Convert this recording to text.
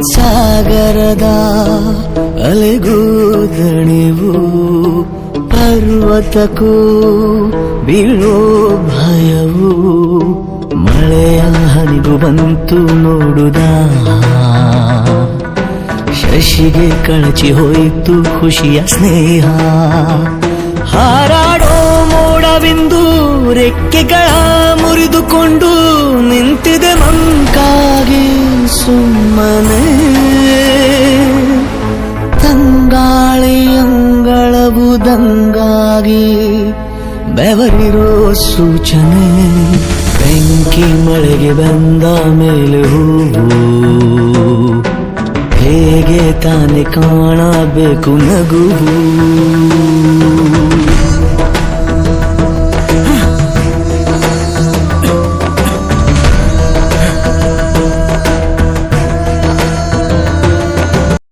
ಸಾಗರದ ಅಲೆಗೂ ದಣಿವು ಪರ್ವತಕ್ಕೂ ಬೀಳೋ ಭಯವು ಮಳೆಯ ಹನಿಗೂ ಬಂತು ನೋಡುದ ಶಶಿಗೆ ಕಳಚಿ ಹೋಯಿತು ಖುಷಿಯ ಸ್ನೇಹ ಹಾರಾಡೋ ಮೋಡವಿಂದು ರೆಕ್ಕೆಗಳ ಮುರಿದುಕೊಂಡು ನಿಂತಿದೆ ಮಂಕಾಗಿ ಸುಮ್ಮನೆ ತಂಗಾಳಿ ಅಂಗಳವುದಂಗಾಗಿ ಬೆವರಿರೋ ಸೂಚನೆ ಬೆಂಕಿ ಮಳೆಗೆ ಬಂದ ಮೇಲೆ ಹೂವು ಹೇಗೆ ತಾನೆ ಕಾಣಬೇಕು ನಗುವು